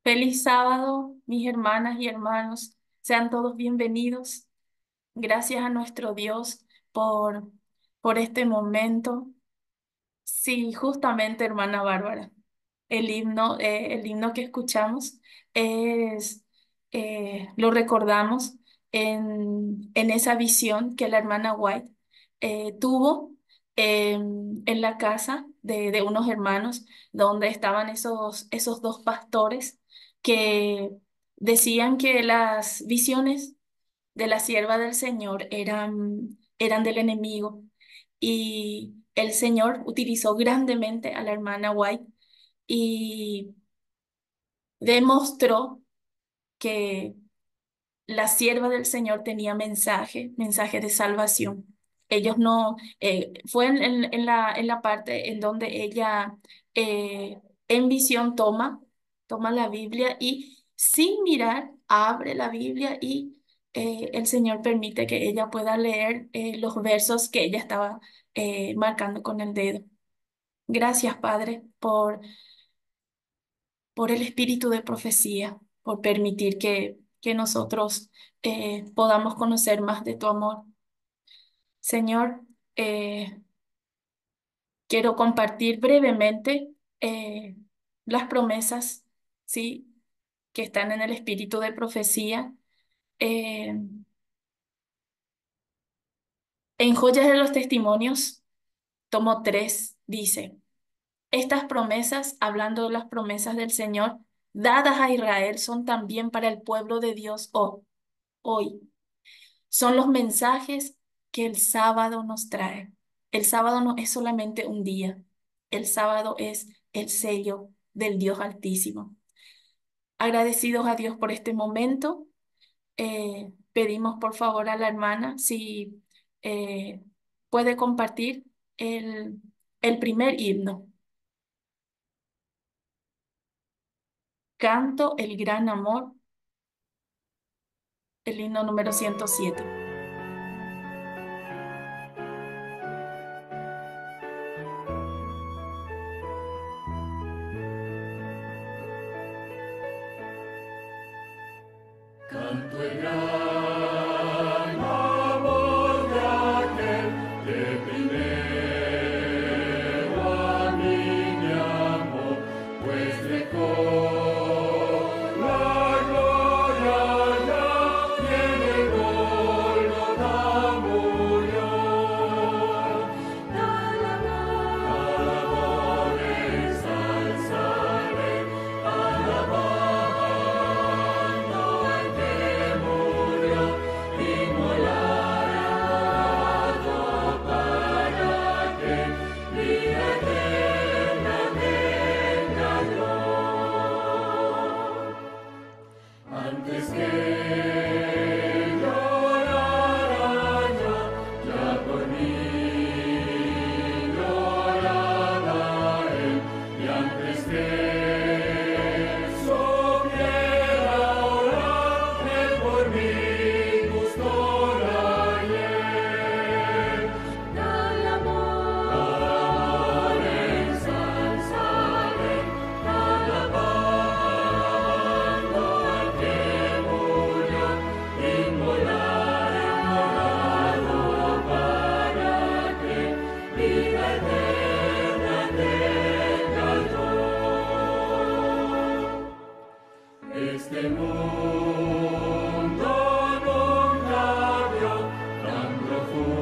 Feliz sábado, mis hermanas y hermanos. Sean todos bienvenidos. Gracias a nuestro Dios por, por este momento. Sí, justamente, hermana Bárbara, el himno que escuchamos es, lo recordamos en esa visión que la hermana White tuvo en la casa de unos hermanos donde estaban esos dos pastores que decían que las visiones de la sierva del Señor eran del enemigo. Y el Señor utilizó grandemente a la hermana White y demostró que la sierva del Señor tenía mensaje de salvación. Ellos no, fue en la parte en donde ella en visión toma la Biblia y sin mirar abre la Biblia y el Señor permite que ella pueda leer los versos que ella estaba marcando con el dedo. Gracias, Padre, por el espíritu de profecía, por permitir que nosotros podamos conocer más de tu amor. Señor, eh, quiero compartir brevemente eh, las promesas, ¿sí? Que están en el espíritu de profecía. Eh, en Joyas de los Testimonios, tomo 3 dice, estas promesas, hablando de las promesas del Señor, dadas a Israel, son también para el pueblo de Dios hoy. Son los mensajes que el sábado nos trae. El sábado no es solamente un día, el sábado es el sello del Dios Altísimo. Agradecidos a Dios por este momento, pedimos por favor a la hermana si eh, puede compartir el, el primer himno, Canto el Gran Amor, el himno número 107. Canto el gran amor de aquel que primero a mí me amó, pues dejó la gloria ya y en el Gólgota murió. Al amor ensalzaré, alabando al que murió, inmolado para que vida eterna tenga yo. Antes que llorara yo, ya por mí lloraba él, y antes que supiera orar, él por mí gustó la hiel. Al amor ensalzaré, alabando al que murió, inmolado para que vida eterna tenga yo. Este mundo nunca vio tan profundo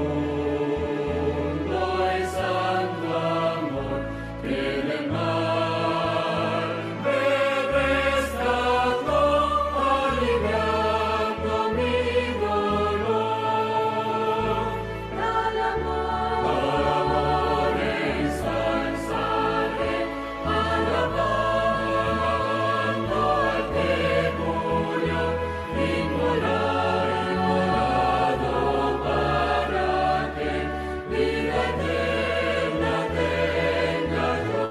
y santo amor, que del mal me rescató, aliviando mi dolor. Al amor ensalzaré, alabando al que murió, inmolado para que vida eterna tenga yo.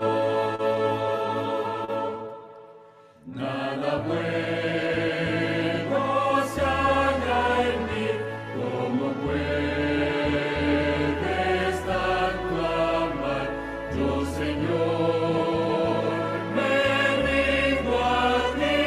Nada bueno se halla en mí, como puedes tanto amar. Yo, Señor, me rindo a ti,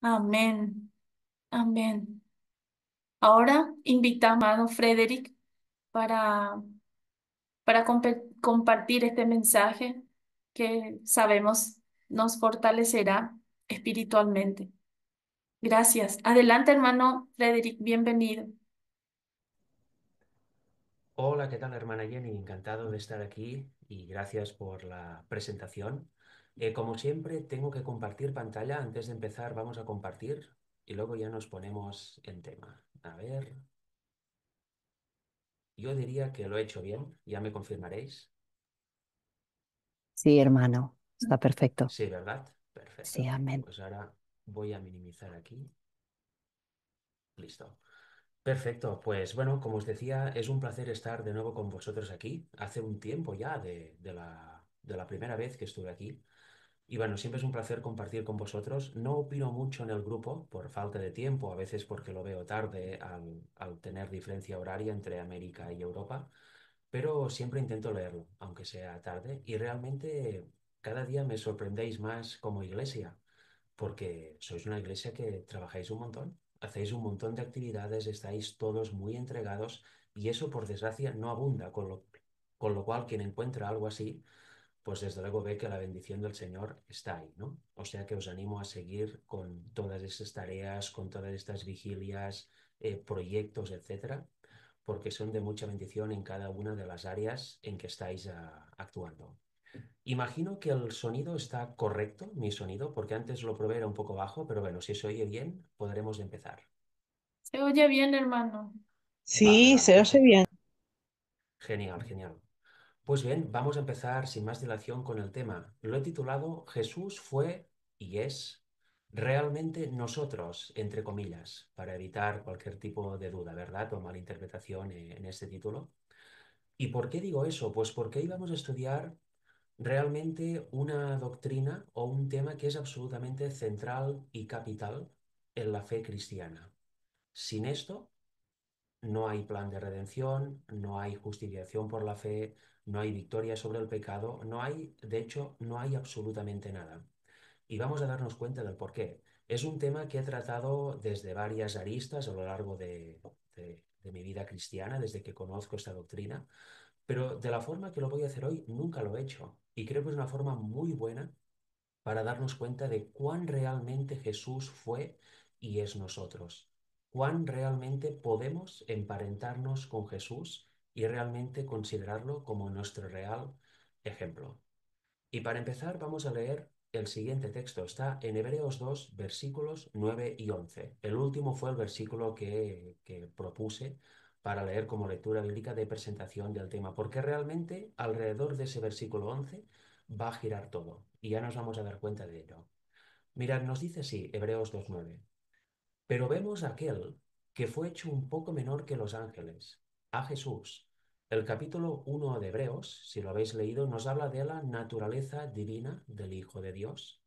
Amén. Amén. Ahora invitamos a hermano Frederick para, para compartir este mensaje que sabemos nos fortalecerá espiritualmente. Gracias. Adelante, hermano Frederick, bienvenido. Hola, ¿qué tal, hermana Jenny? Encantado de estar aquí y gracias por la presentación. Como siempre, tengo que compartir pantalla. Antes de empezar, vamos a compartir y luego ya nos ponemos en tema. A ver, yo diría que lo he hecho bien, ya me confirmaréis. Sí, hermano, está perfecto. Sí, ¿verdad? Sí, Perfecto. amén. Pues ahora voy a minimizar aquí. Listo. Perfecto, pues bueno, como os decía, es un placer estar de nuevo con vosotros aquí. Hace un tiempo ya de la primera vez que estuve aquí. Y bueno, siempre es un placer compartir con vosotros. No opino mucho en el grupo por falta de tiempo, a veces porque lo veo tarde al tener diferencia horaria entre América y Europa, pero siempre intento leerlo, aunque sea tarde. Y realmente cada día me sorprendéis más como iglesia, porque sois una iglesia que trabajáis un montón, hacéis un montón de actividades, estáis todos muy entregados y eso, por desgracia, no abunda, con lo cual quien encuentra algo así pues desde luego ve que la bendición del Señor está ahí, ¿no? O sea que os animo a seguir con todas estas tareas, con todas estas vigilias, proyectos, etcétera, porque son de mucha bendición en cada una de las áreas en que estáis actuando. Imagino que el sonido está correcto, mi sonido, porque antes lo probé era un poco bajo, pero bueno, si se oye bien, podremos empezar. ¿Se oye bien, hermano? Vale, Sí, vale, se oye perfecto. bien. Genial, genial. Pues bien, vamos a empezar sin más dilación con el tema. Lo he titulado Jesús fue y es realmente nosotros, entre comillas, para evitar cualquier tipo de duda, ¿verdad? O malinterpretación en este título. ¿Y por qué digo eso? Pues porque íbamos a estudiar realmente una doctrina o un tema que es absolutamente central y capital en la fe cristiana. Sin esto, no hay plan de redención, no hay justificación por la fe, no hay victoria sobre el pecado, no hay, de hecho, no hay absolutamente nada. Y vamos a darnos cuenta del por qué. Es un tema que he tratado desde varias aristas a lo largo de mi vida cristiana, desde que conozco esta doctrina, pero de la forma que lo voy a hacer hoy nunca lo he hecho. Y creo que es una forma muy buena para darnos cuenta de cuán realmente Jesús fue y es nosotros, cuán realmente podemos emparentarnos con Jesús y realmente considerarlo como nuestro real ejemplo. Y para empezar vamos a leer el siguiente texto. Está en Hebreos 2, versículos 9 y 11. El último fue el versículo que propuse para leer como lectura bíblica de presentación del tema, porque realmente alrededor de ese versículo 11 va a girar todo y ya nos vamos a dar cuenta de ello. Mirad, nos dice así, Hebreos 2:9. Pero vemos a aquel que fue hecho un poco menor que los ángeles, a Jesús. El capítulo 1 de Hebreos, si lo habéis leído, nos habla de la naturaleza divina del Hijo de Dios.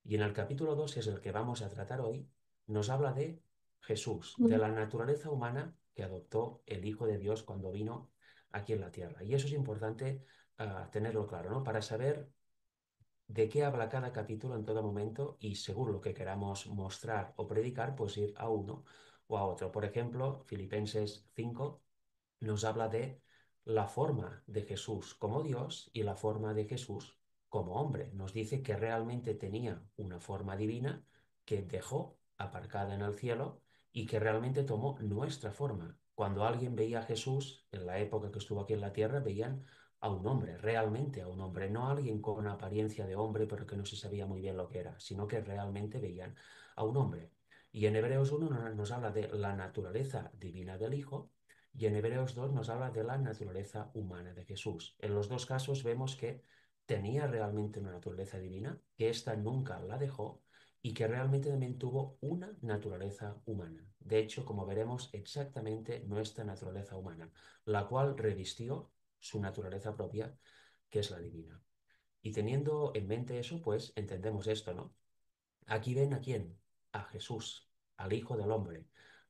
Y en el capítulo 2, que es el que vamos a tratar hoy, nos habla de Jesús, de la naturaleza humana que adoptó el Hijo de Dios cuando vino aquí en la tierra. Y eso es importante tenerlo claro, ¿no? Para saber de qué habla cada capítulo en todo momento y según lo que queramos mostrar o predicar, pues ir a uno o a otro. Por ejemplo, Filipenses 5 nos habla de la forma de Jesús como Dios y la forma de Jesús como hombre. Nos dice que realmente tenía una forma divina que dejó aparcada en el cielo y que realmente tomó nuestra forma. Cuando alguien veía a Jesús, en la época que estuvo aquí en la tierra, veían a un hombre, realmente a un hombre, no a alguien con apariencia de hombre, pero que no se sabía muy bien lo que era, sino que realmente veían a un hombre. Y en Hebreos 1 nos habla de la naturaleza divina del Hijo y en Hebreos 2 nos habla de la naturaleza humana de Jesús. En los dos casos vemos que tenía realmente una naturaleza divina, que ésta nunca la dejó y que realmente también tuvo una naturaleza humana. De hecho, como veremos, exactamente nuestra naturaleza humana, la cual revistió su naturaleza propia, que es la divina. Y teniendo en mente eso, pues entendemos esto, ¿no? Aquí ven a quién, a Jesús, al Hijo del Hombre,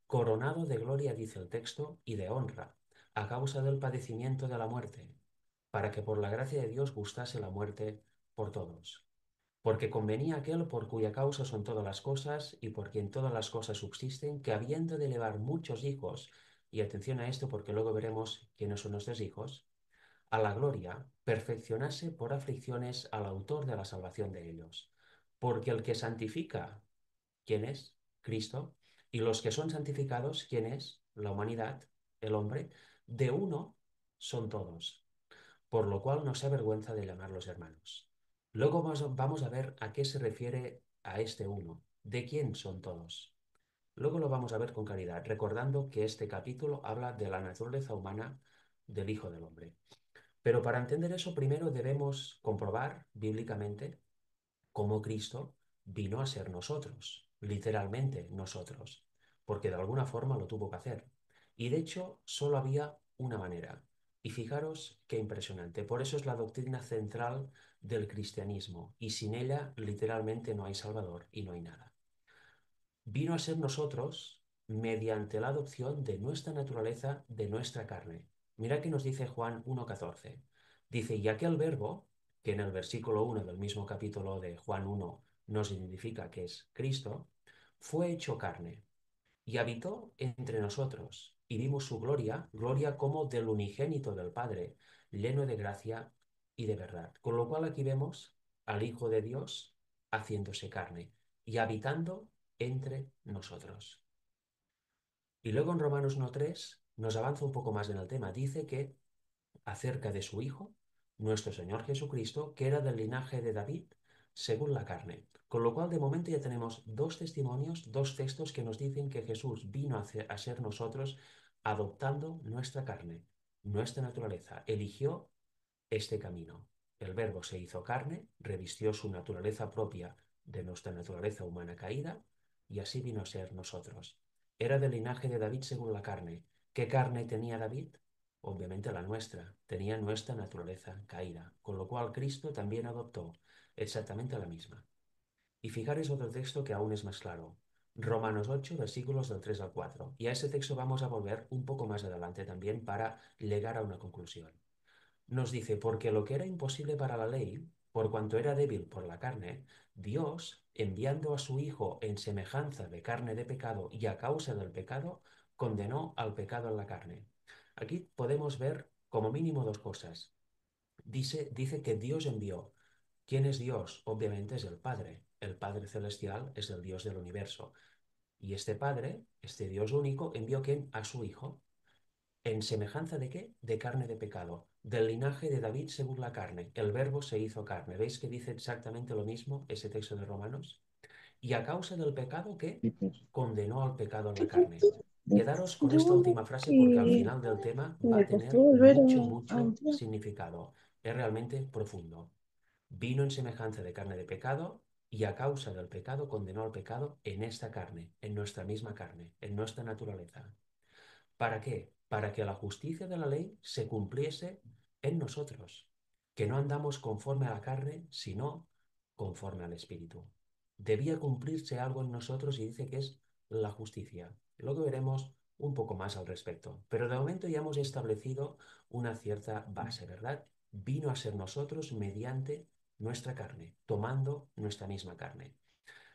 coronado de gloria, dice el texto, y de honra, a causa del padecimiento de la muerte, para que por la gracia de Dios gustase la muerte por todos. Porque convenía aquel por cuya causa son todas las cosas y por quien todas las cosas subsisten, que habiendo de elevar muchos hijos, y atención a esto porque luego veremos quiénes son nuestros hijos, a la gloria, perfeccionase por aflicciones al autor de la salvación de ellos. Porque el que santifica, ¿quién es? Cristo. Y los que son santificados, ¿quién es? La humanidad, el hombre. De uno son todos, por lo cual no se avergüenza de llamarlos hermanos. Luego vamos a ver a qué se refiere a este uno, de quién son todos. Luego lo vamos a ver con claridad, recordando que este capítulo habla de la naturaleza humana del Hijo del Hombre. Pero para entender eso, primero debemos comprobar bíblicamente cómo Cristo vino a ser nosotros, literalmente nosotros, porque de alguna forma lo tuvo que hacer. Y de hecho, solo había una manera. Y fijaros qué impresionante. Por eso es la doctrina central del cristianismo, y sin ella literalmente no hay Salvador y no hay nada. Vino a ser nosotros mediante la adopción de nuestra naturaleza, de nuestra carne. Mira que nos dice Juan 1,14. Dice, y aquel verbo, que en el versículo 1 del mismo capítulo de Juan 1 nos identifica que es Cristo, fue hecho carne y habitó entre nosotros, y vimos su gloria, gloria como del unigénito del Padre, lleno de gracia y de verdad. Con lo cual aquí vemos al Hijo de Dios haciéndose carne y habitando entre nosotros. Y luego en Romanos 1:3 nos avanza un poco más en el tema. Dice que acerca de su Hijo, nuestro Señor Jesucristo, que era del linaje de David, según la carne. Con lo cual, de momento ya tenemos dos testimonios, dos textos que nos dicen que Jesús vino a ser nosotros adoptando nuestra carne, nuestra naturaleza. Eligió este camino. El Verbo se hizo carne, revistió su naturaleza propia de nuestra naturaleza humana caída, y así vino a ser nosotros. Era del linaje de David según la carne. ¿Qué carne tenía David? Obviamente la nuestra, tenía nuestra naturaleza caída, con lo cual Cristo también adoptó exactamente la misma. Y fijaros otro texto que aún es más claro. Romanos 8, versículos del 3 al 4. Y a ese texto vamos a volver un poco más adelante también para llegar a una conclusión. Nos dice, porque lo que era imposible para la ley, por cuanto era débil por la carne, Dios, enviando a su Hijo en semejanza de carne de pecado y a causa del pecado, condenó al pecado en la carne. Aquí podemos ver como mínimo dos cosas. Dice que Dios envió. ¿Quién es Dios? Obviamente es el Padre. El Padre Celestial es el Dios del universo. Y este Padre, este Dios único, envió ¿quién? A su Hijo. ¿En semejanza de qué? De carne de pecado, del linaje de David según la carne. El verbo se hizo carne. ¿Veis que dice exactamente lo mismo ese texto de Romanos? Y a causa del pecado, ¿qué? Condenó al pecado en la carne. Quedaros con esta Yo última frase porque al que final del tema va me a costó tener volver mucho, a mucho entrar. significado. Es realmente profundo. Vino en semejanza de carne de pecado y a causa del pecado condenó al pecado en esta carne, en nuestra misma carne, en nuestra naturaleza. ¿Para qué? Para que la justicia de la ley se cumpliese en nosotros, que no andamos conforme a la carne, sino conforme al Espíritu. Debía cumplirse algo en nosotros y dice que es la justicia. Luego veremos un poco más al respecto. Pero de momento ya hemos establecido una cierta base, ¿verdad? Vino a ser nosotros mediante nuestra carne, tomando nuestra misma carne.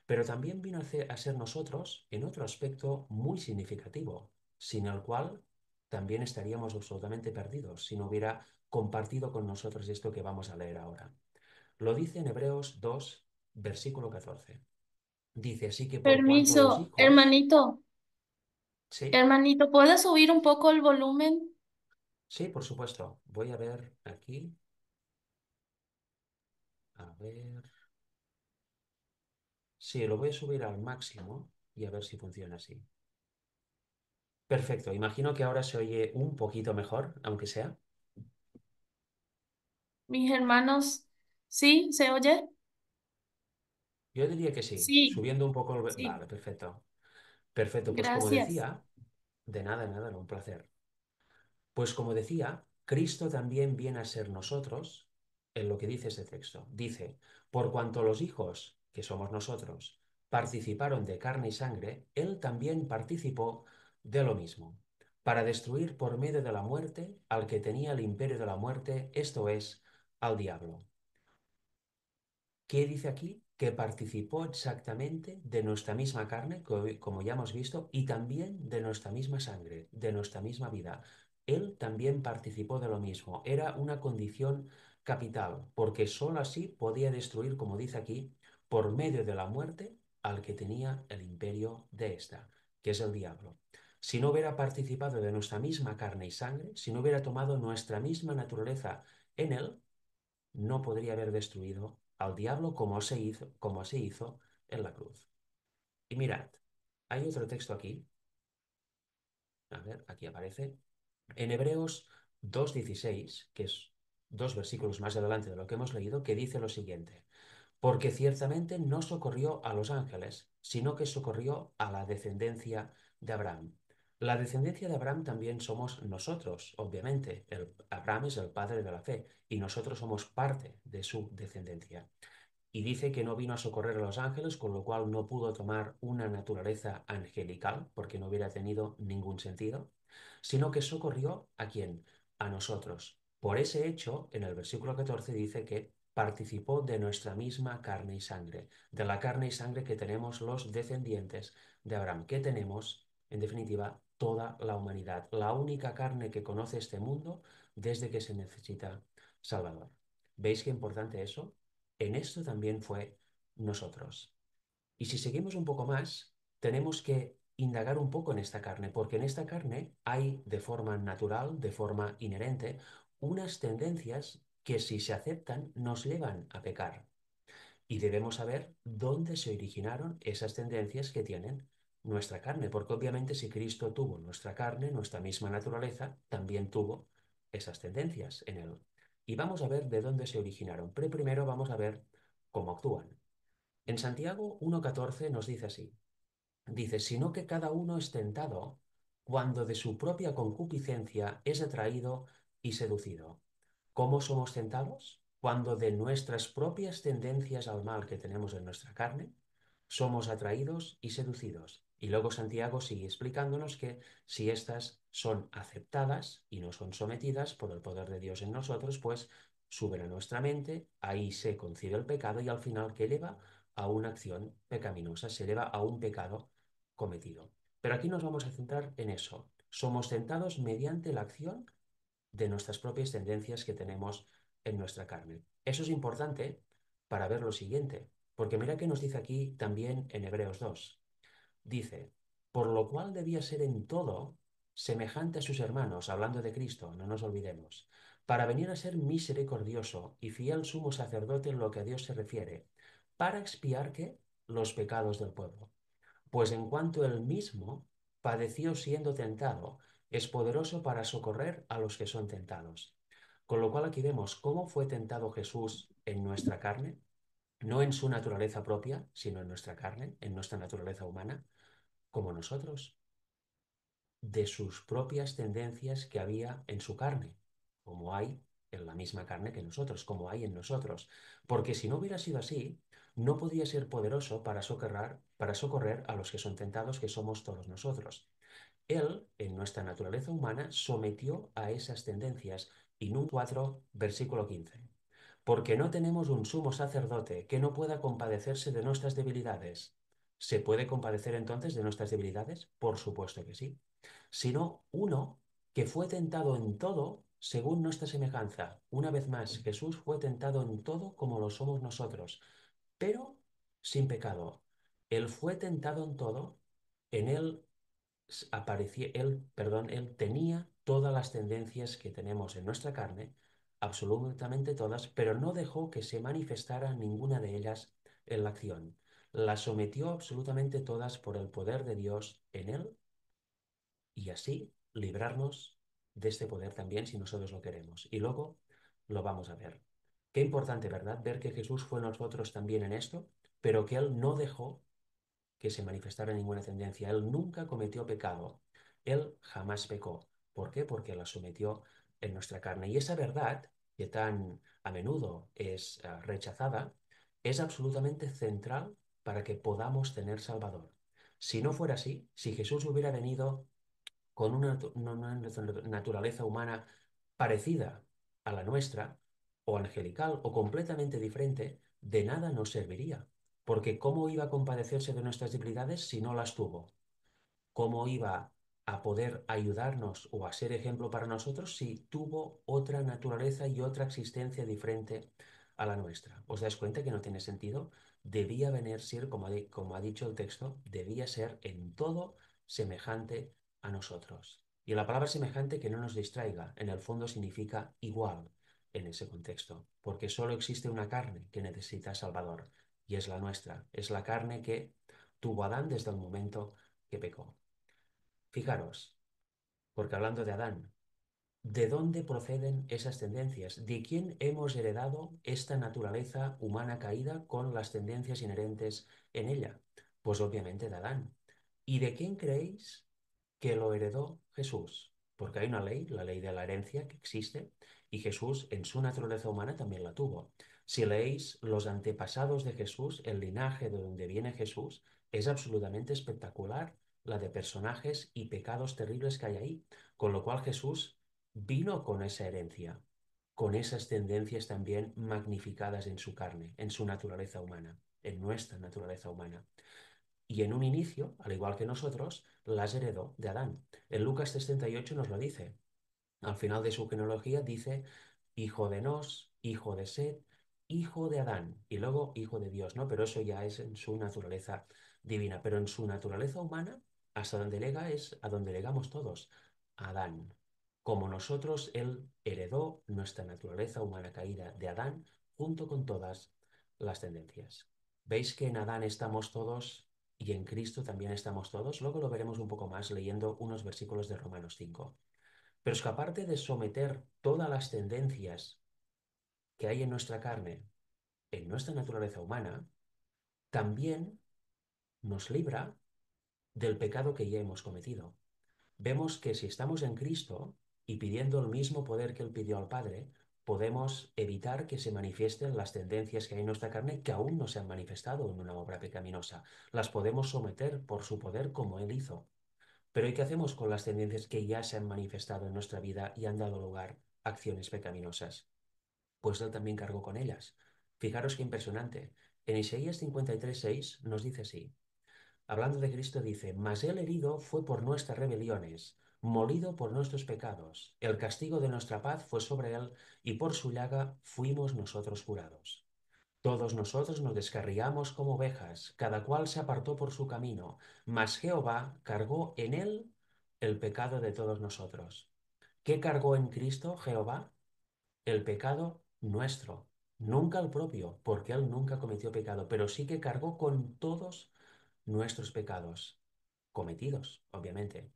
Pero también vino a ser nosotros en otro aspecto muy significativo, sin el cual también estaríamos absolutamente perdidos si no hubiera compartido con nosotros esto que vamos a leer ahora. Lo dice en Hebreos 2, versículo 14. Dice así que por cuanto los Permiso, hijos... hermanito, Sí, hermanito, ¿puedes subir un poco el volumen? sí, por supuesto. Voy a ver aquí. A ver... Sí, lo voy a subir al máximo y a ver si funciona así. Perfecto, imagino que ahora se oye un poquito mejor, aunque sea. Mis hermanos, ¿sí? ¿Se oye? Yo diría que sí, Sí, subiendo un poco el... sí, Vale, perfecto. Perfecto, pues como gracias. decía, de nada, un placer. Pues como decía, Cristo también viene a ser nosotros en lo que dice este texto. Dice, por cuanto los hijos, que somos nosotros, participaron de carne y sangre, Él también participó de lo mismo, para destruir por medio de la muerte al que tenía el imperio de la muerte, esto es, al diablo. ¿Qué dice aquí? Que participó exactamente de nuestra misma carne, como ya hemos visto, y también de nuestra misma sangre, de nuestra misma vida. Él también participó de lo mismo. Era una condición capital, porque sólo así podía destruir, como dice aquí, por medio de la muerte al que tenía el imperio de esta, que es el diablo. Si no hubiera participado de nuestra misma carne y sangre, si no hubiera tomado nuestra misma naturaleza en él, no podría haber destruido al diablo como se hizo en la cruz. Y mirad, hay otro texto aquí, a ver, aquí aparece, en Hebreos 2:16, que es dos versículos más adelante de lo que hemos leído, que dice lo siguiente: porque ciertamente no socorrió a los ángeles, sino que socorrió a la descendencia de Abraham. La descendencia de Abraham también somos nosotros, obviamente. Abraham es el padre de la fe y nosotros somos parte de su descendencia. Y dice que no vino a socorrer a los ángeles, con lo cual no pudo tomar una naturaleza angelical, porque no hubiera tenido ningún sentido, sino que socorrió ¿a quién? A nosotros. Por ese hecho, en el versículo 14 dice que participó de nuestra misma carne y sangre, de la carne y sangre que tenemos los descendientes de Abraham, que tenemos, en definitiva, toda la humanidad, la única carne que conoce este mundo desde que se necesita Salvador. ¿Veis qué importante eso? En esto también fue nosotros. Y si seguimos un poco más, tenemos que indagar un poco en esta carne, porque en esta carne hay de forma natural, de forma inherente, unas tendencias que si se aceptan nos llevan a pecar. Y debemos saber dónde se originaron esas tendencias que tienen nuestra carne, porque obviamente si Cristo tuvo nuestra carne, nuestra misma naturaleza, también tuvo esas tendencias en él. Y vamos a ver de dónde se originaron, pero primero vamos a ver cómo actúan. En Santiago 1:14 nos dice así, dice, sino que cada uno es tentado cuando de su propia concupiscencia es atraído y seducido. ¿Cómo somos tentados? Cuando de nuestras propias tendencias al mal que tenemos en nuestra carne, somos atraídos y seducidos. Y luego Santiago sigue explicándonos que si éstas son aceptadas y no son sometidas por el poder de Dios en nosotros, pues suben a nuestra mente, ahí se concibe el pecado y al final que eleva a una acción pecaminosa, se eleva a un pecado cometido. Pero aquí nos vamos a centrar en eso. Somos tentados mediante la acción de nuestras propias tendencias que tenemos en nuestra carne. Eso es importante para ver lo siguiente, porque mira que nos dice aquí también en Hebreos 2. Dice, por lo cual debía ser en todo semejante a sus hermanos, hablando de Cristo, no nos olvidemos, para venir a ser misericordioso y fiel sumo sacerdote en lo que a Dios se refiere, para expiar que los pecados del pueblo. Pues en cuanto él mismo padeció siendo tentado, es poderoso para socorrer a los que son tentados. Con lo cual aquí vemos cómo fue tentado Jesús en nuestra carne, no en su naturaleza propia, sino en nuestra carne, en nuestra naturaleza humana, como nosotros, de sus propias tendencias que había en su carne, como hay en la misma carne que nosotros, como hay en nosotros. Porque si no hubiera sido así, no podía ser poderoso para socorrer a los que son tentados, que somos todos nosotros. Él, en nuestra naturaleza humana, sometió a esas tendencias. Y Número 4, versículo 15. Porque no tenemos un sumo sacerdote que no pueda compadecerse de nuestras debilidades. ¿Se puede compadecer entonces de nuestras debilidades? Por supuesto que sí. Sino uno que fue tentado en todo según nuestra semejanza. Una vez más, Jesús fue tentado en todo como lo somos nosotros, pero sin pecado. Él fue tentado en todo, en él él tenía todas las tendencias que tenemos en nuestra carne, absolutamente todas, pero no dejó que se manifestara ninguna de ellas en la acción. Las sometió absolutamente todas por el poder de Dios en él y así librarnos de este poder también si nosotros lo queremos. Y luego lo vamos a ver. Qué importante, ¿verdad? Ver que Jesús fue nosotros también en esto, pero que Él no dejó que se manifestara ninguna tendencia. Él nunca cometió pecado. Él jamás pecó. ¿Por qué? Porque la sometió en nuestra carne. Y esa verdad, que tan a menudo es rechazada, es absolutamente central para que podamos tener Salvador. Si no fuera así, si Jesús hubiera venido con una naturaleza humana parecida a la nuestra, o angelical, o completamente diferente, de nada nos serviría, porque ¿cómo iba a compadecerse de nuestras debilidades si no las tuvo? ¿Cómo iba a poder ayudarnos o a ser ejemplo para nosotros si tuvo otra naturaleza y otra existencia diferente a la nuestra? ¿Os dais cuenta que no tiene sentido? Debía venir ser, como ha dicho el texto, debía ser en todo semejante a nosotros. Y la palabra semejante, que no nos distraiga, en el fondo significa igual en ese contexto, porque solo existe una carne que necesita Salvador, y es la nuestra, es la carne que tuvo Adán desde el momento que pecó. Fijaros, porque hablando de Adán, ¿de dónde proceden esas tendencias? ¿De quién hemos heredado esta naturaleza humana caída con las tendencias inherentes en ella? Pues obviamente de Adán. ¿Y de quién creéis que lo heredó Jesús? Porque hay una ley, la ley de la herencia, que existe, y Jesús en su naturaleza humana también la tuvo. Si leéis los antepasados de Jesús, el linaje de donde viene Jesús, es absolutamente espectacular la de personajes y pecados terribles que hay ahí. Con lo cual Jesús vino con esa herencia, con esas tendencias también magnificadas en su carne, en su naturaleza humana, en nuestra naturaleza humana. Y en un inicio, al igual que nosotros, las heredó de Adán. En Lucas 68 nos lo dice. Al final de su genealogía dice, hijo de Nos, hijo de Set, hijo de Adán, y luego hijo de Dios, ¿no? Pero eso ya es en su naturaleza divina. Pero en su naturaleza humana, hasta donde lega es a donde legamos todos, a Adán. Como nosotros, él heredó nuestra naturaleza humana caída de Adán junto con todas las tendencias. ¿Veis que en Adán estamos todos y en Cristo también estamos todos? Luego lo veremos un poco más leyendo unos versículos de Romanos 5. Pero es que aparte de someter todas las tendencias que hay en nuestra carne, en nuestra naturaleza humana, también nos libra del pecado que ya hemos cometido. Vemos que si estamos en Cristo y pidiendo el mismo poder que Él pidió al Padre, podemos evitar que se manifiesten las tendencias que hay en nuestra carne que aún no se han manifestado en una obra pecaminosa. Las podemos someter por su poder como Él hizo. Pero ¿y qué hacemos con las tendencias que ya se han manifestado en nuestra vida y han dado lugar a acciones pecaminosas? Pues Él también cargó con ellas. Fijaros qué impresionante. En Isaías 53:6 nos dice así. Hablando de Cristo dice, mas Él herido fue por nuestras rebeliones, molido por nuestros pecados. El castigo de nuestra paz fue sobre Él, y por su llaga fuimos nosotros curados. Todos nosotros nos descarriamos como ovejas, cada cual se apartó por su camino, mas Jehová cargó en Él el pecado de todos nosotros. ¿Qué cargó en Cristo Jehová? El pecado nuestro, nunca el propio, porque Él nunca cometió pecado, pero sí que cargó con todos nuestros pecados, cometidos, obviamente.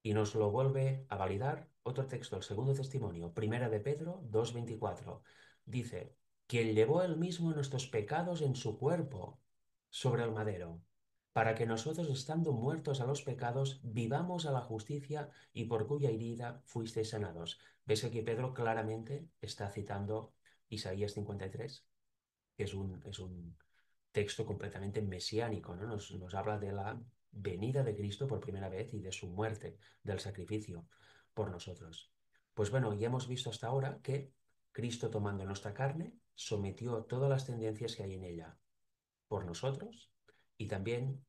Y nos lo vuelve a validar otro texto, el segundo testimonio, Primera de Pedro 2:24. Dice, quien llevó él mismo nuestros pecados en su cuerpo sobre el madero, para que nosotros, estando muertos a los pecados, vivamos a la justicia y por cuya herida fuisteis sanados. ¿Ves aquí Pedro claramente está citando Isaías 53, que es un texto completamente mesiánico, ¿no? Nos habla de la venida de Cristo por primera vez y de su muerte, del sacrificio por nosotros. Pues bueno, ya hemos visto hasta ahora que Cristo, tomando nuestra carne, sometió todas las tendencias que hay en ella por nosotros y también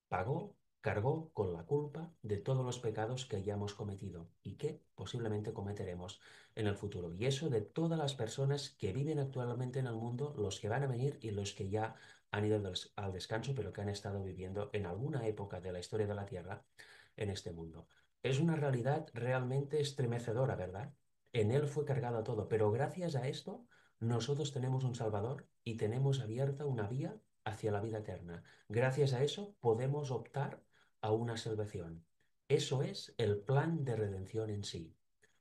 pagó, cargó con la culpa de todos los pecados que hayamos cometido y que posiblemente cometeremos en el futuro. Y eso de todas las personas que viven actualmente en el mundo, los que van a venir y los que ya han ido al descanso, pero que han estado viviendo en alguna época de la historia de la Tierra en este mundo. Es una realidad realmente estremecedora, ¿verdad? En Él fue cargado todo, pero gracias a esto nosotros tenemos un Salvador y tenemos abierta una vía hacia la vida eterna. Gracias a eso podemos optar a una salvación. Eso es el plan de redención en sí.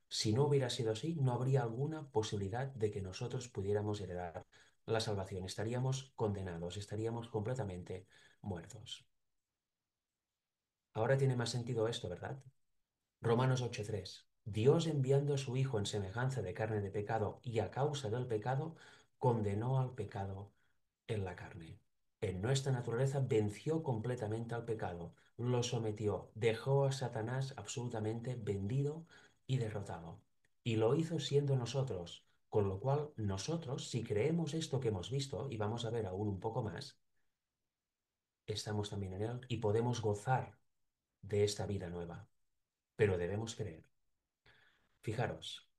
Si no hubiera sido así, no habría alguna posibilidad de que nosotros pudiéramos heredar la salvación. Estaríamos condenados, estaríamos completamente muertos. Ahora tiene más sentido esto, ¿verdad? Romanos 8:3. Dios, enviando a su Hijo en semejanza de carne de pecado y a causa del pecado, condenó al pecado en la carne. En nuestra naturaleza venció completamente al pecado, lo sometió, dejó a Satanás absolutamente vendido y derrotado. Y lo hizo siendo nosotros Con lo cual, nosotros, si creemos esto que hemos visto, y vamos a ver aún un poco más, estamos también en Él y podemos gozar de esta vida nueva. Pero debemos creer. Fijaros,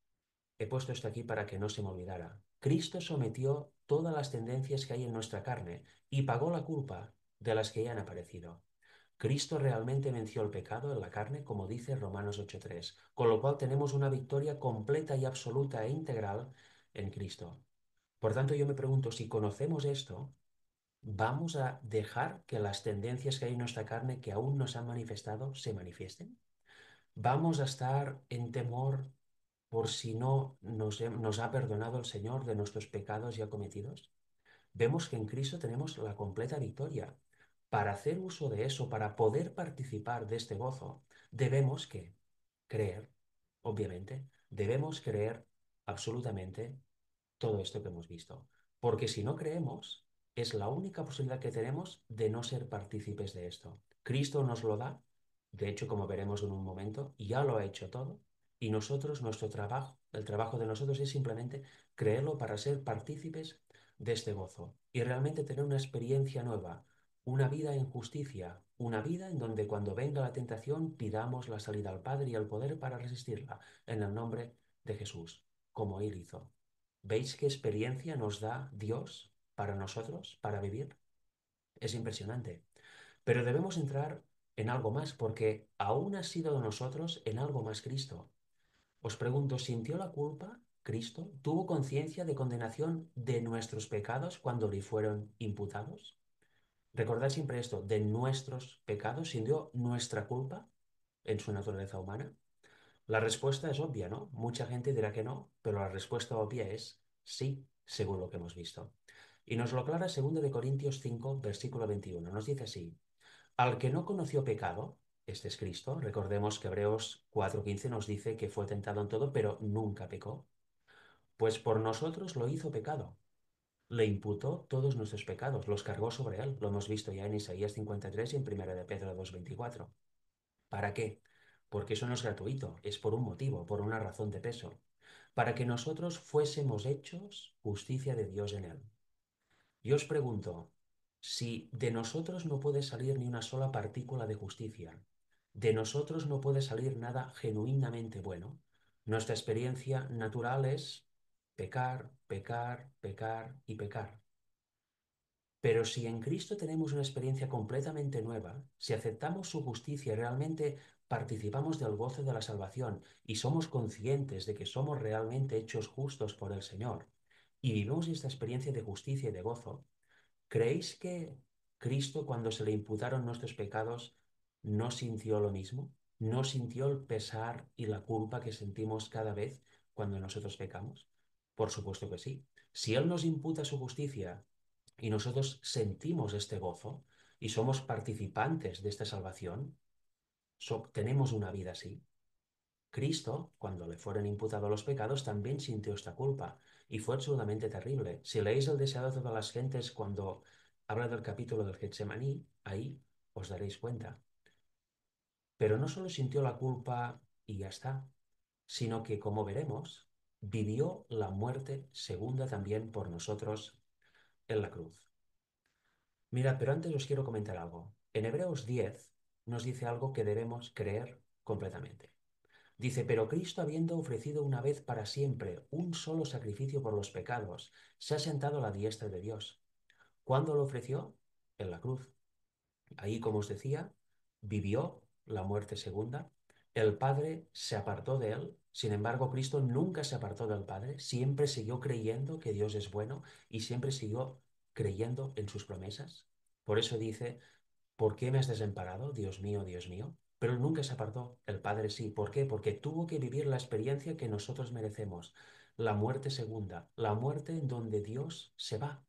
he puesto esto aquí para que no se me olvidara. Cristo sometió todas las tendencias que hay en nuestra carne y pagó la culpa de las que ya han aparecido. Cristo realmente venció el pecado en la carne, como dice Romanos 8:3, con lo cual tenemos una victoria completa y absoluta e integral en Cristo. Por tanto, yo me pregunto, si conocemos esto, ¿vamos a dejar que las tendencias que hay en nuestra carne que aún nos han manifestado se manifiesten? ¿Vamos a estar en temor por si no nos ha perdonado el Señor de nuestros pecados ya cometidos? Vemos que en Cristo tenemos la completa victoria. Para hacer uso de eso, para poder participar de este gozo, debemos que creer, obviamente, debemos creer absolutamente todo esto que hemos visto. Porque si no creemos, es la única posibilidad que tenemos de no ser partícipes de esto. Cristo nos lo da, de hecho, como veremos en un momento, ya lo ha hecho todo, y nosotros, nuestro trabajo, el trabajo de nosotros es simplemente creerlo para ser partícipes de este gozo y realmente tener una experiencia nueva, una vida en justicia, una vida en donde cuando venga la tentación pidamos la salida al Padre y al poder para resistirla, en el nombre de Jesús, como Él hizo. ¿Veis qué experiencia nos da Dios para nosotros, para vivir? Es impresionante. Pero debemos entrar en algo más, porque aún ha sido de nosotros en algo más Cristo. Os pregunto, ¿sintió la culpa Cristo? ¿Tuvo conciencia de condenación de nuestros pecados cuando le fueron imputados? Recordad siempre esto, de nuestros pecados, ¿sintió nuestra culpa en su naturaleza humana? La respuesta es obvia, ¿no? Mucha gente dirá que no, pero la respuesta obvia es sí, según lo que hemos visto. Y nos lo aclara 2 de Corintios 5, versículo 21. Nos dice así: al que no conoció pecado, este es Cristo. Recordemos que Hebreos 4:15 nos dice que fue tentado en todo, pero nunca pecó. Pues por nosotros lo hizo pecado. Le imputó todos nuestros pecados, los cargó sobre él. Lo hemos visto ya en Isaías 53 y en 1 de Pedro 2:24. ¿Para qué? Porque eso no es gratuito, es por un motivo, por una razón de peso. Para que nosotros fuésemos hechos justicia de Dios en él. Yo os pregunto, si de nosotros no puede salir ni una sola partícula de justicia, de nosotros no puede salir nada genuinamente bueno, nuestra experiencia natural es pecar, pecar, pecar y pecar. Pero si en Cristo tenemos una experiencia completamente nueva, si aceptamos su justicia y realmente participamos del gozo de la salvación y somos conscientes de que somos realmente hechos justos por el Señor y vivimos esta experiencia de justicia y de gozo, ¿creéis que Cristo, cuando se le imputaron nuestros pecados, no sintió lo mismo? ¿No sintió el pesar y la culpa que sentimos cada vez cuando nosotros pecamos? Por supuesto que sí. Si Él nos imputa su justicia y nosotros sentimos este gozo y somos participantes de esta salvación, tenemos una vida así. Cristo, cuando le fueron imputados los pecados, también sintió esta culpa y fue absolutamente terrible. Si leéis el deseado de todas las gentes cuando habla del capítulo del Getsemaní, ahí os daréis cuenta. Pero no solo sintió la culpa y ya está, sino que, como veremos, vivió la muerte segunda también por nosotros en la cruz. Mira, pero antes os quiero comentar algo. En Hebreos 10 nos dice algo que debemos creer completamente. Dice, pero Cristo, habiendo ofrecido una vez para siempre un solo sacrificio por los pecados, se ha sentado a la diestra de Dios. ¿Cuándo lo ofreció? En la cruz. Ahí, como os decía, vivió la muerte segunda. El Padre se apartó de él. Sin embargo, Cristo nunca se apartó del Padre. Siempre siguió creyendo que Dios es bueno y siempre siguió creyendo en sus promesas. Por eso dice, ¿por qué me has desamparado, Dios mío, Dios mío? Pero él nunca se apartó, el Padre sí. ¿Por qué? Porque tuvo que vivir la experiencia que nosotros merecemos, la muerte segunda, la muerte en donde Dios se va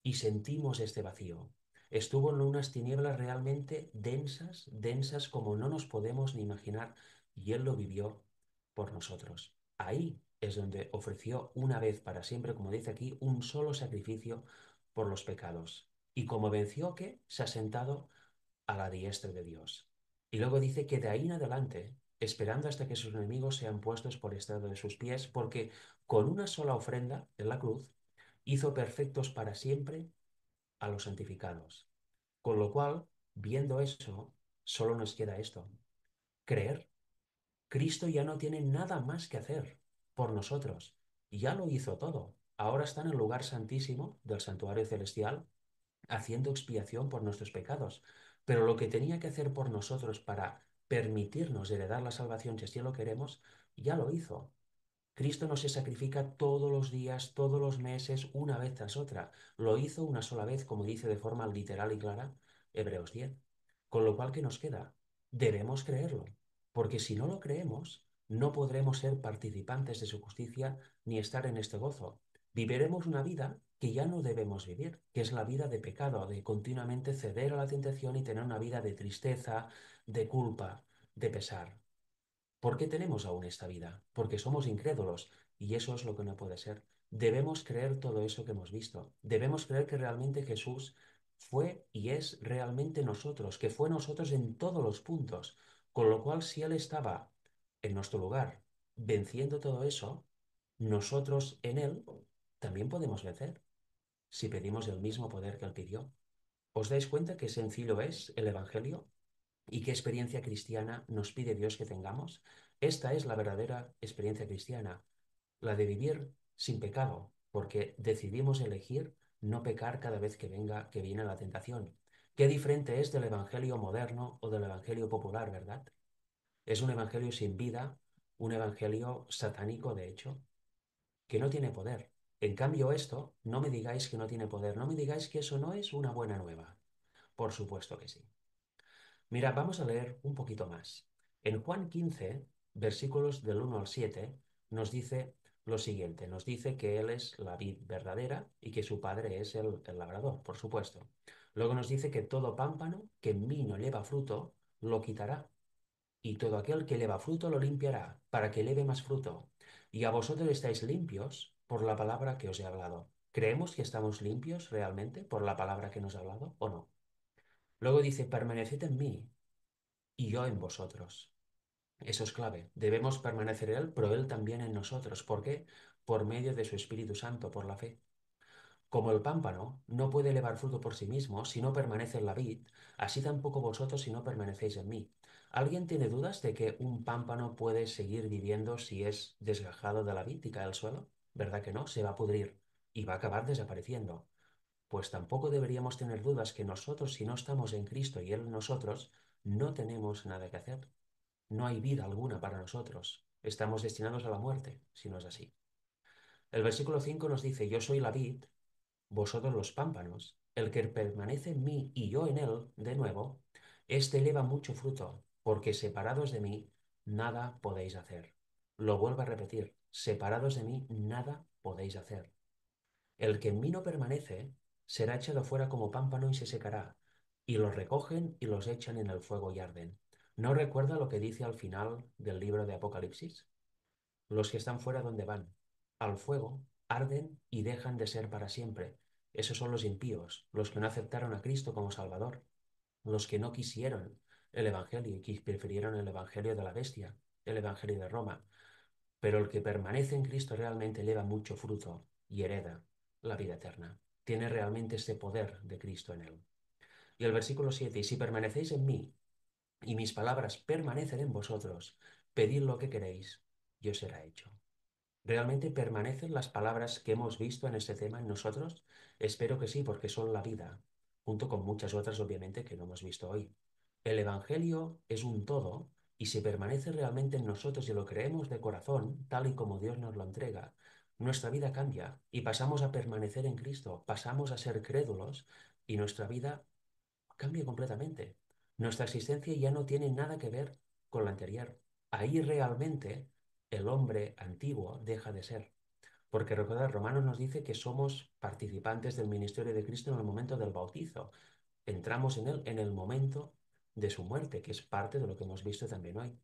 y sentimos este vacío. Estuvo en unas tinieblas realmente densas, densas como no nos podemos ni imaginar, y Él lo vivió por nosotros. Ahí es donde ofreció una vez para siempre, como dice aquí, un solo sacrificio por los pecados. Y como venció, que se ha sentado a la diestra de Dios. Y luego dice que de ahí en adelante, esperando hasta que sus enemigos sean puestos por estrado de sus pies, porque con una sola ofrenda en la cruz, hizo perfectos para siempre a los santificados. Con lo cual, viendo eso, solo nos queda esto, creer. Cristo ya no tiene nada más que hacer por nosotros. Ya lo hizo todo. Ahora está en el lugar santísimo del santuario celestial, haciendo expiación por nuestros pecados. Pero lo que tenía que hacer por nosotros para permitirnos heredar la salvación, si así lo queremos, ya lo hizo. Cristo no se sacrifica todos los días, todos los meses, una vez tras otra. Lo hizo una sola vez, como dice de forma literal y clara Hebreos 10. Con lo cual, ¿qué nos queda? Debemos creerlo, porque si no lo creemos, no podremos ser participantes de su justicia ni estar en este gozo. Viviremos una vida que ya no debemos vivir, que es la vida de pecado, de continuamente ceder a la tentación y tener una vida de tristeza, de culpa, de pesar. ¿Por qué tenemos aún esta vida? Porque somos incrédulos y eso es lo que no puede ser. Debemos creer todo eso que hemos visto. Debemos creer que realmente Jesús fue y es realmente nosotros, que fue nosotros en todos los puntos. Con lo cual, si Él estaba en nuestro lugar venciendo todo eso, nosotros en Él también podemos vencer si pedimos el mismo poder que Él pidió. ¿Os dais cuenta qué sencillo es el Evangelio? ¿Y qué experiencia cristiana nos pide Dios que tengamos? Esta es la verdadera experiencia cristiana, la de vivir sin pecado, porque decidimos elegir no pecar cada vez que viene la tentación. Qué diferente es del evangelio moderno o del evangelio popular, ¿verdad? Es un evangelio sin vida, un evangelio satánico, de hecho, que no tiene poder. En cambio, esto, no me digáis que no tiene poder, no me digáis que eso no es una buena nueva. Por supuesto que sí. Mira, vamos a leer un poquito más. En Juan 15, versículos del 1 al 7, nos dice lo siguiente. Nos dice que Él es la vid verdadera y que su Padre es el labrador, por supuesto. Luego nos dice que todo pámpano que en mí no lleva fruto, lo quitará. Y todo aquel que lleva fruto lo limpiará, para que lleve más fruto. Y a vosotros estáis limpios por la palabra que os he hablado. ¿Creemos que estamos limpios realmente por la palabra que nos ha hablado o no? Luego dice, permaneced en mí y yo en vosotros. Eso es clave. Debemos permanecer en Él, pero Él también en nosotros. ¿Por qué? Por medio de su Espíritu Santo, por la fe. Como el pámpano no puede elevar fruto por sí mismo si no permanece en la vid, así tampoco vosotros si no permanecéis en mí. ¿Alguien tiene dudas de que un pámpano puede seguir viviendo si es desgajado de la vid y cae al suelo? ¿Verdad que no? Se va a pudrir y va a acabar desapareciendo. Pues tampoco deberíamos tener dudas que nosotros, si no estamos en Cristo y Él en nosotros, no tenemos nada que hacer. No hay vida alguna para nosotros. Estamos destinados a la muerte, si no es así. El versículo 5 nos dice, yo soy la vid, vosotros los pámpanos. El que permanece en mí y yo en él, de nuevo, éste eleva mucho fruto, porque separados de mí, nada podéis hacer. Lo vuelvo a repetir, separados de mí, nada podéis hacer. El que en mí no permanece, será echado fuera como pámpano y se secará, y los recogen y los echan en el fuego y arden. ¿No recuerda lo que dice al final del libro de Apocalipsis? Los que están fuera, ¿dónde van? Al fuego, arden y dejan de ser para siempre. Esos son los impíos, los que no aceptaron a Cristo como Salvador, los que no quisieron el Evangelio y que prefirieron el Evangelio de la bestia, el Evangelio de Roma. Pero el que permanece en Cristo realmente lleva mucho fruto y hereda la vida eterna. Tiene realmente ese poder de Cristo en él. Y el versículo 7, y si permanecéis en mí y mis palabras permanecen en vosotros, pedid lo que queréis y os será hecho. ¿Realmente permanecen las palabras que hemos visto en este tema en nosotros? Espero que sí, porque son la vida, junto con muchas otras, obviamente, que no hemos visto hoy. El Evangelio es un todo, y si permanece realmente en nosotros y lo creemos de corazón, tal y como Dios nos lo entrega, nuestra vida cambia y pasamos a permanecer en Cristo, pasamos a ser crédulos y nuestra vida cambia completamente. Nuestra existencia ya no tiene nada que ver con la anterior. Ahí realmente el hombre antiguo deja de ser. Porque recordad, Romanos nos dice que somos participantes del ministerio de Cristo en el momento del bautizo. Entramos en él en el momento de su muerte, que es parte de lo que hemos visto también hoy.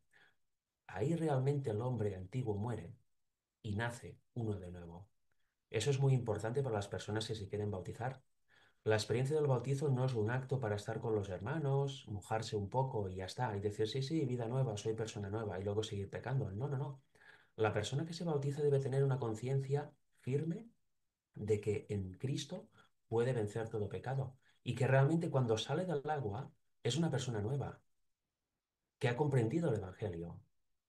Ahí realmente el hombre antiguo muere y nace uno de nuevo. Eso es muy importante para las personas que se quieren bautizar. La experiencia del bautizo no es un acto para estar con los hermanos, mojarse un poco y ya está, y decir, sí, sí, vida nueva, soy persona nueva, y luego seguir pecando. No, no, no. La persona que se bautiza debe tener una conciencia firme de que en Cristo puede vencer todo pecado y que realmente cuando sale del agua es una persona nueva, que ha comprendido el Evangelio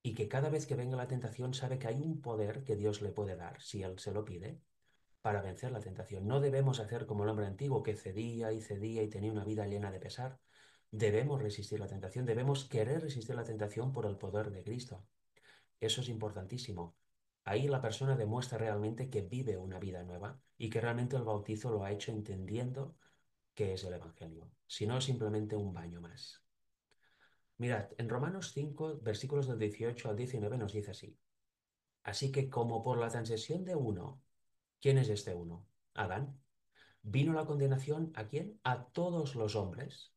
y que cada vez que venga la tentación sabe que hay un poder que Dios le puede dar, si él se lo pide, para vencer la tentación. No debemos hacer como el hombre antiguo que cedía y tenía una vida llena de pesar. Debemos resistir la tentación, debemos querer resistir la tentación por el poder de Cristo. Eso es importantísimo. Ahí la persona demuestra realmente que vive una vida nueva y que realmente el bautizo lo ha hecho entendiendo qué es el Evangelio, si no es simplemente un baño más. Mirad, en Romanos 5, versículos del 18 al 19 nos dice así. Así que como por la transgresión de uno, ¿quién es este uno? Adán. ¿Vino la condenación a quién? A todos los hombres.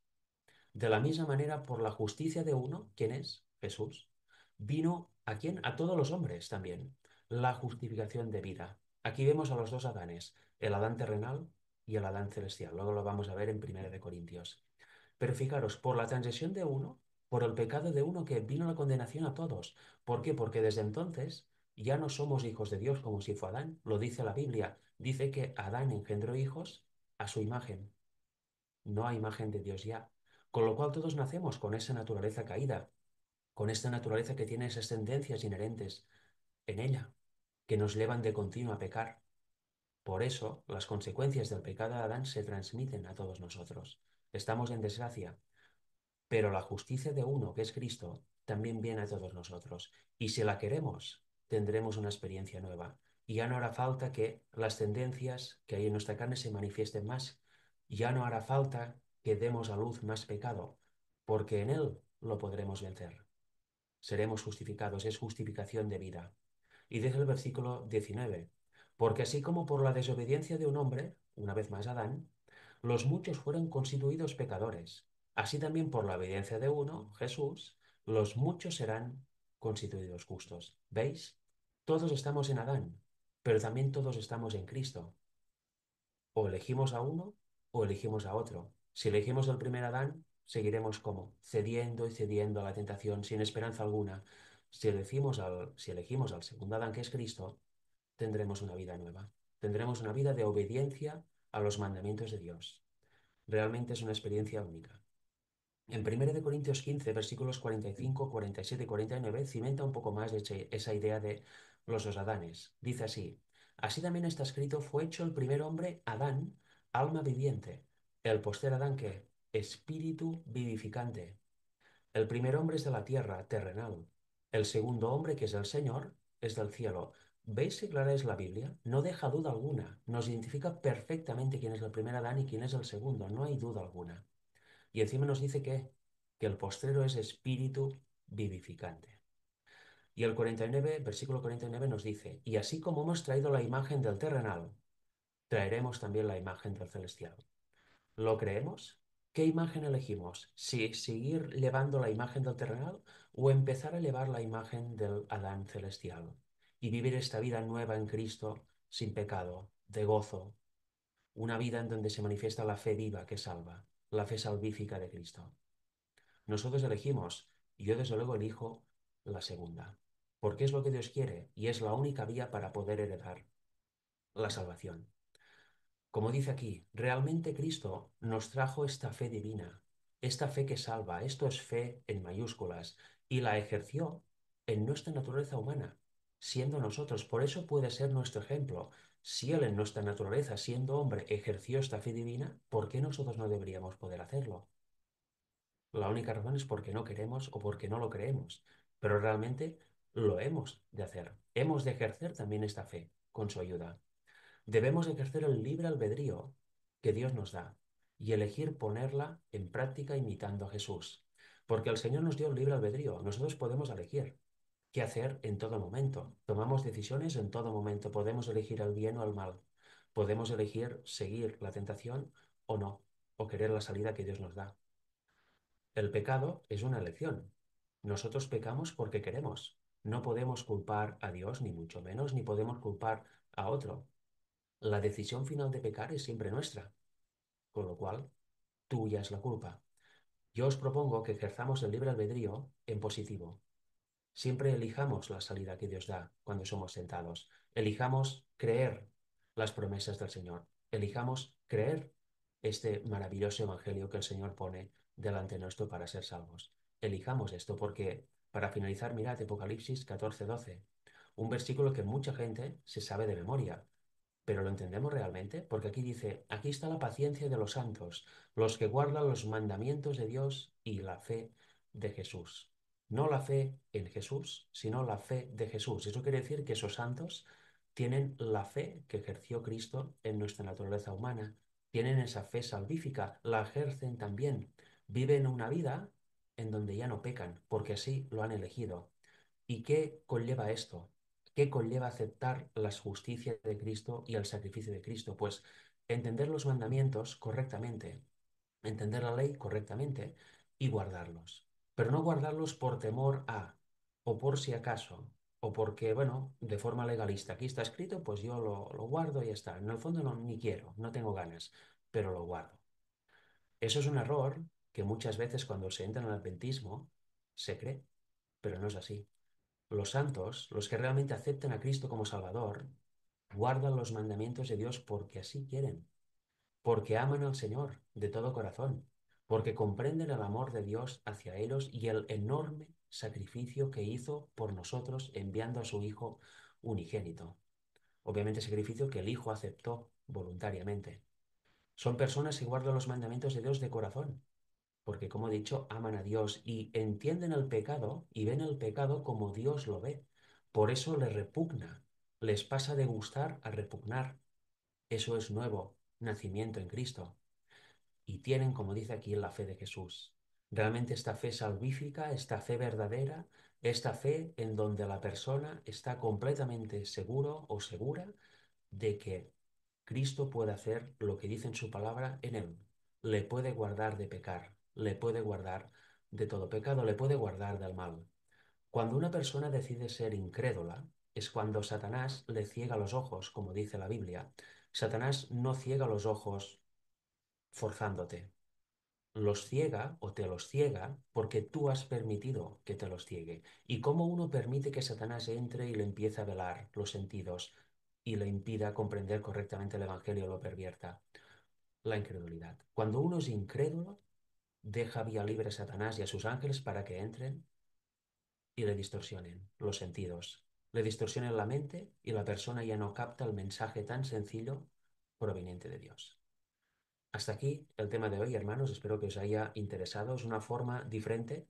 De la misma manera, por la justicia de uno, ¿quién es? Jesús. Vino a quién? A todos los hombres también. La justificación de vida. Aquí vemos a los dos Adanes, el Adán terrenal y el Adán celestial. Luego lo vamos a ver en 1 Corintios. Pero fijaros, por la transgresión de uno, por el pecado de uno que vino la condenación a todos. ¿Por qué? Porque desde entonces ya no somos hijos de Dios como si fue Adán. Lo dice la Biblia. Dice que Adán engendró hijos a su imagen, no a imagen de Dios ya. Con lo cual todos nacemos con esa naturaleza caída, con esta naturaleza que tiene esas tendencias inherentes en ella, que nos llevan de continuo a pecar. Por eso las consecuencias del pecado de Adán se transmiten a todos nosotros. Estamos en desgracia, pero la justicia de uno, que es Cristo, también viene a todos nosotros. Y si la queremos, tendremos una experiencia nueva. Y ya no hará falta que las tendencias que hay en nuestra carne se manifiesten más. Ya no hará falta que demos a luz más pecado, porque en él lo podremos vencer. Seremos justificados, es justificación de vida. Y dice el versículo 19, porque así como por la desobediencia de un hombre, una vez más Adán, los muchos fueron constituidos pecadores, así también por la obediencia de uno, Jesús, los muchos serán constituidos justos. ¿Veis? Todos estamos en Adán, pero también todos estamos en Cristo. O elegimos a uno o elegimos a otro. Si elegimos el primer Adán, seguiremos como cediendo y cediendo a la tentación sin esperanza alguna. Si elegimos al segundo Adán, que es Cristo, tendremos una vida nueva. Tendremos una vida de obediencia a los mandamientos de Dios. Realmente es una experiencia única. En 1 Corintios 15, versículos 45, 47 y 49, cimenta un poco más de esa idea de los dos Adanes. Dice así, así también está escrito, fue hecho el primer hombre, Adán, alma viviente. El postrer Adán, ¿qué? Espíritu vivificante. El primer hombre es de la tierra, terrenal. El segundo hombre, que es el Señor, es del cielo. ¿Veis qué clara es la Biblia? No deja duda alguna. Nos identifica perfectamente quién es el primer Adán y quién es el segundo. No hay duda alguna. Y encima nos dice que el postrero es espíritu vivificante. Y el 49, versículo 49 nos dice, y así como hemos traído la imagen del terrenal, traeremos también la imagen del celestial. ¿Lo creemos? ¿Qué imagen elegimos? ¿Si seguir llevando la imagen del terrenal o empezar a llevar la imagen del Adán celestial y vivir esta vida nueva en Cristo sin pecado, de gozo, una vida en donde se manifiesta la fe viva que salva, la fe salvífica de Cristo? Nosotros elegimos, y yo desde luego elijo la segunda, porque es lo que Dios quiere y es la única vía para poder heredar la salvación. Como dice aquí, realmente Cristo nos trajo esta fe divina, esta fe que salva, esto es fe en mayúsculas, y la ejerció en nuestra naturaleza humana, siendo nosotros. Por eso puede ser nuestro ejemplo. Si Él en nuestra naturaleza, siendo hombre, ejerció esta fe divina, ¿por qué nosotros no deberíamos poder hacerlo? La única razón es porque no queremos o porque no lo creemos, pero realmente lo hemos de hacer. Hemos de ejercer también esta fe con su ayuda. Debemos ejercer el libre albedrío que Dios nos da y elegir ponerla en práctica imitando a Jesús. Porque el Señor nos dio el libre albedrío. Nosotros podemos elegir qué hacer en todo momento. Tomamos decisiones en todo momento. Podemos elegir el bien o el mal. Podemos elegir seguir la tentación o no, o querer la salida que Dios nos da. El pecado es una elección. Nosotros pecamos porque queremos. No podemos culpar a Dios, ni mucho menos, ni podemos culpar a otro. La decisión final de pecar es siempre nuestra, con lo cual tuya es la culpa. Yo os propongo que ejerzamos el libre albedrío en positivo. Siempre elijamos la salida que Dios da cuando somos tentados. Elijamos creer las promesas del Señor. Elijamos creer este maravilloso evangelio que el Señor pone delante nuestro para ser salvos. Elijamos esto porque, para finalizar, mirad Apocalipsis 14:12, un versículo que mucha gente se sabe de memoria, pero ¿lo entendemos realmente? Porque aquí dice, aquí está la paciencia de los santos, los que guardan los mandamientos de Dios y la fe de Jesús. No la fe en Jesús, sino la fe de Jesús. Eso quiere decir que esos santos tienen la fe que ejerció Cristo en nuestra naturaleza humana, tienen esa fe salvífica, la ejercen también, viven una vida en donde ya no pecan, porque así lo han elegido. ¿Y qué conlleva esto? ¿Qué conlleva aceptar la justicia de Cristo y el sacrificio de Cristo? Pues entender los mandamientos correctamente, entender la ley correctamente y guardarlos. Pero no guardarlos por temor a, o por si acaso, o porque, bueno, de forma legalista. Aquí está escrito, pues yo lo guardo y ya está. En el fondo no, ni quiero, no tengo ganas, pero lo guardo. Eso es un error que muchas veces cuando se entra en el adventismo se cree, pero no es así. Los santos, los que realmente aceptan a Cristo como Salvador, guardan los mandamientos de Dios porque así quieren, porque aman al Señor de todo corazón, porque comprenden el amor de Dios hacia ellos y el enorme sacrificio que hizo por nosotros enviando a su Hijo unigénito. Obviamente sacrificio que el Hijo aceptó voluntariamente. Son personas que guardan los mandamientos de Dios de corazón, porque como he dicho, aman a Dios y entienden el pecado y ven el pecado como Dios lo ve. Por eso les repugna, les pasa de gustar a repugnar. Eso es nuevo nacimiento en Cristo. Y tienen, como dice aquí, la fe de Jesús. Realmente esta fe salvífica, esta fe verdadera, esta fe en donde la persona está completamente seguro o segura de que Cristo puede hacer lo que dice en su palabra en él. Le puede guardar de pecar, le puede guardar de todo pecado, le puede guardar del mal. Cuando una persona decide ser incrédula, es cuando Satanás le ciega los ojos, como dice la Biblia. Satanás no ciega los ojos forzándote, los ciega o te los ciega porque tú has permitido que te los ciegue. ¿Y cómo uno permite que Satanás entre y le empiece a velar los sentidos y le impida comprender correctamente el Evangelio o lo pervierta? La incredulidad. Cuando uno es incrédulo, deja vía libre a Satanás y a sus ángeles para que entren y le distorsionen los sentidos, le distorsionen la mente y la persona ya no capta el mensaje tan sencillo proveniente de Dios. Hasta aquí el tema de hoy, hermanos. Espero que os haya interesado. Es una forma diferente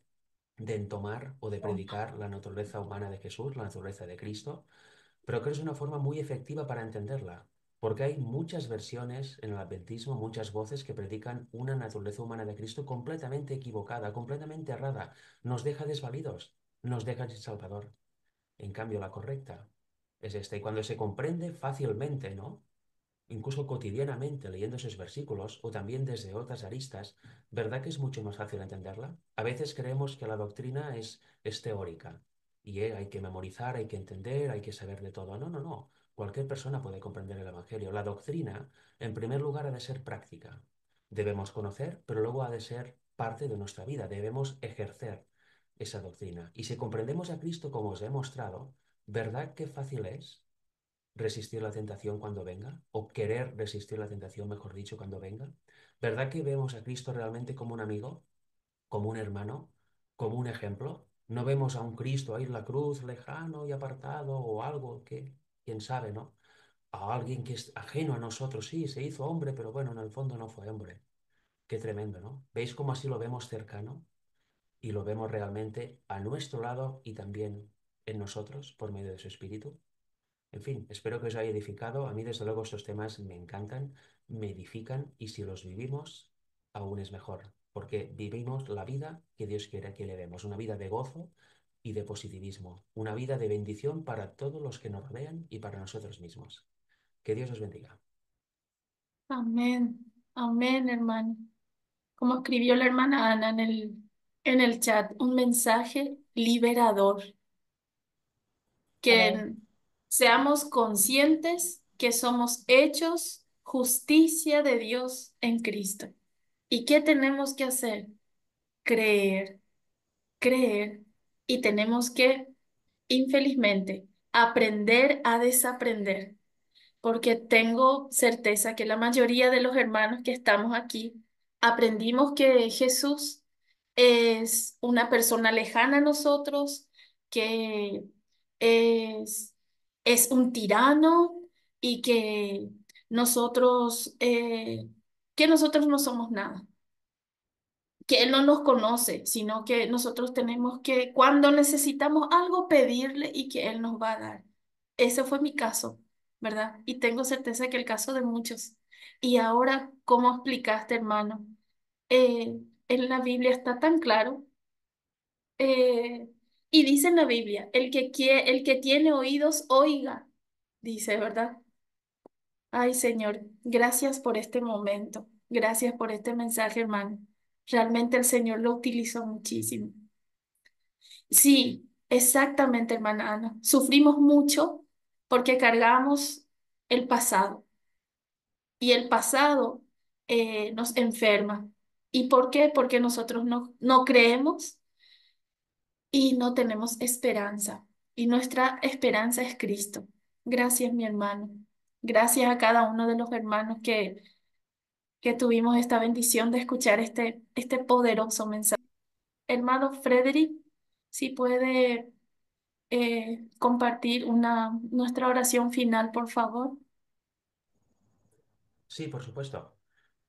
de entomar o de predicar la naturaleza humana de Jesús, la naturaleza de Cristo, pero creo que es una forma muy efectiva para entenderla, porque hay muchas versiones en el adventismo, muchas voces que predican una naturaleza humana de Cristo completamente equivocada, completamente errada, nos deja desvalidos, nos deja sin Salvador. En cambio, la correcta es esta, y cuando se comprende fácilmente, ¿no? Incluso cotidianamente leyendo esos versículos o también desde otras aristas, ¿verdad que es mucho más fácil entenderla? A veces creemos que la doctrina es teórica y hay que memorizar, hay que entender, hay que saber de todo. No, no, no. Cualquier persona puede comprender el Evangelio. La doctrina, en primer lugar, ha de ser práctica. Debemos conocer, pero luego ha de ser parte de nuestra vida. Debemos ejercer esa doctrina. Y si comprendemos a Cristo como os he mostrado, ¿verdad qué fácil es resistir la tentación cuando venga? ¿O querer resistir la tentación, mejor dicho, cuando venga? ¿Verdad que vemos a Cristo realmente como un amigo, como un hermano, como un ejemplo? No vemos a un Cristo ahí en la cruz, lejano y apartado, o algo que, quién sabe, ¿no? A alguien que es ajeno a nosotros, sí, se hizo hombre, pero bueno, en el fondo no fue hombre. Qué tremendo, ¿no? ¿Veis cómo así lo vemos cercano y lo vemos realmente a nuestro lado y también en nosotros por medio de su Espíritu? En fin, espero que os haya edificado. A mí, desde luego, estos temas me encantan, me edifican y si los vivimos, aún es mejor, porque vivimos la vida que Dios quiere que le demos, una vida de gozo y de positivismo, una vida de bendición para todos los que nos rodean y para nosotros mismos. Que Dios os bendiga. Amén, amén, hermano. Como escribió la hermana Ana en el chat, un mensaje liberador, Amén. que seamos conscientes que somos hechos justicia de Dios en Cristo. ¿Y qué tenemos que hacer? Creer, creer. Y tenemos que infelizmente, aprender a desaprender, porque tengo certeza que la mayoría de los hermanos que estamos aquí aprendimos que Jesús es una persona lejana a nosotros, que es, es un tirano y nosotros, que nosotros no somos nada, que Él no nos conoce, sino que nosotros tenemos que, cuando necesitamos algo, pedirle y que Él nos va a dar. Ese fue mi caso, ¿verdad? Y tengo certeza que el caso de muchos. Y ahora, ¿cómo explicaste, hermano? En la Biblia está tan claro. eh, y dice en la Biblia, el que tiene oídos, oiga, dice, ¿verdad? Ay, Señor, gracias por este momento. Gracias por este mensaje, hermano. Realmente el Señor lo utilizó muchísimo. Sí, exactamente, hermana Ana. Sufrimos mucho porque cargamos el pasado y el pasado nos enferma. ¿Y por qué? Porque nosotros no creemos y no tenemos esperanza. Y nuestra esperanza es Cristo. Gracias, mi hermano. Gracias a cada uno de los hermanos que tuvimos esta bendición de escuchar este poderoso mensaje. Hermano Frederick, si puede compartir nuestra oración final, por favor. Sí, por supuesto.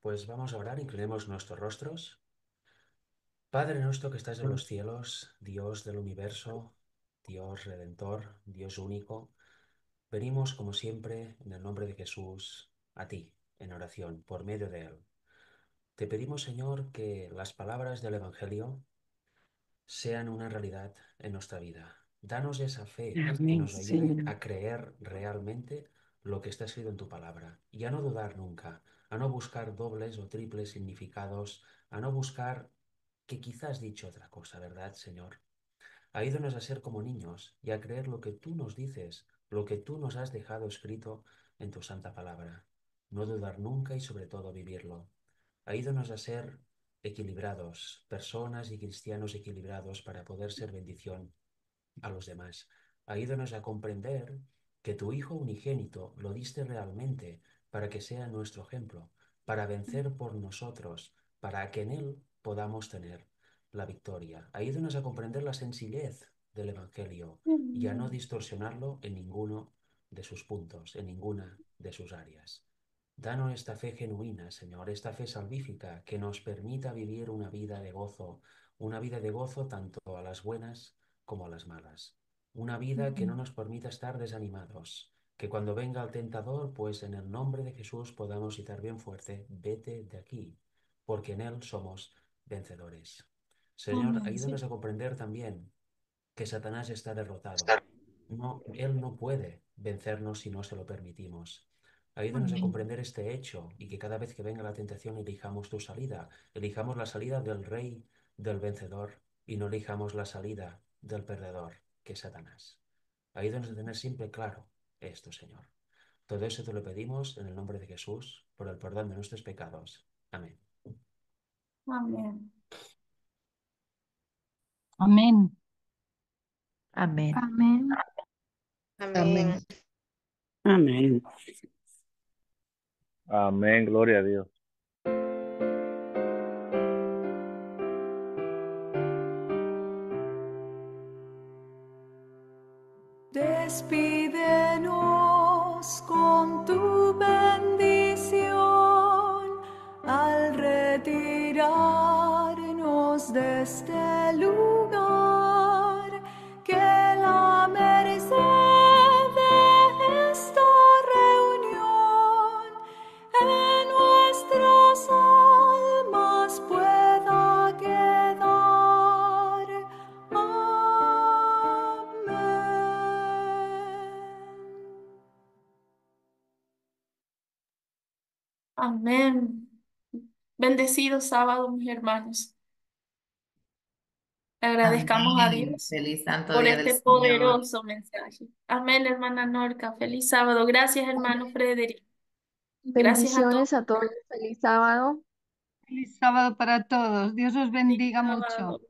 Pues vamos a orar, inclinemos nuestros rostros. Padre nuestro que estás en los cielos, Dios del universo, Dios redentor, Dios único, venimos como siempre en el nombre de Jesús a ti, en oración, por medio de Él. Te pedimos, Señor, que las palabras del Evangelio sean una realidad en nuestra vida. Danos esa fe que Amén, nos ayude Señor. a creer realmente lo que está escrito en tu palabra y a no dudar nunca, a no buscar dobles o triples significados, a no buscar que quizás has dicho otra cosa, ¿verdad, Señor? Ayúdanos a ser como niños y a creer lo que tú nos dices, lo que tú nos has dejado escrito en tu santa palabra. No dudar nunca y sobre todo vivirlo. Ayúdanos a ser equilibrados, personas y cristianos equilibrados para poder ser bendición a los demás. Ayúdanos a comprender que tu Hijo unigénito lo diste realmente para que sea nuestro ejemplo, para vencer por nosotros, para que en Él podamos tener la victoria. Ayúdanos a comprender la sencillez del Evangelio y a no Amén. distorsionarlo en ninguno de sus puntos, en ninguna de sus áreas. Danos esta fe genuina, Señor, esta fe salvífica que nos permita vivir una vida de gozo tanto a las buenas como a las malas. Una vida que no nos permita estar desanimados, que cuando venga el tentador, pues en el nombre de Jesús podamos gritar bien fuerte, vete de aquí, porque en Él somos vencedores. Señor, Amén, ayúdanos sí. a comprender también que Satanás está derrotado. No, él no puede vencernos si no se lo permitimos. Ayúdanos a Amén. comprender este hecho y que cada vez que venga la tentación elijamos tu salida, elijamos la salida del rey, del vencedor, y no elijamos la salida del perdedor, que es Satanás. Ayúdanos a tener siempre claro esto, Señor. Todo eso te lo pedimos en el nombre de Jesús, por el perdón de nuestros pecados. Amén. Amén. Amén. Amén. Amén. Amén. Amén. Amén. Amén, gloria a Dios. Despídenos con tu bendición al retirarnos de este lugar. Que la merced de esta reunión en nuestras almas pueda quedar. Amén. Bendecido sábado, mis hermanos. Le agradezcamos a Amén. Dios Feliz Santo por Día del este Señor. poderoso mensaje. Amén, hermana Norca. Feliz sábado. Gracias, hermano Frederick. Gracias a todos. Bendiciones a todos. Feliz sábado. Feliz sábado para todos. Dios os Feliz bendiga mucho. sábado.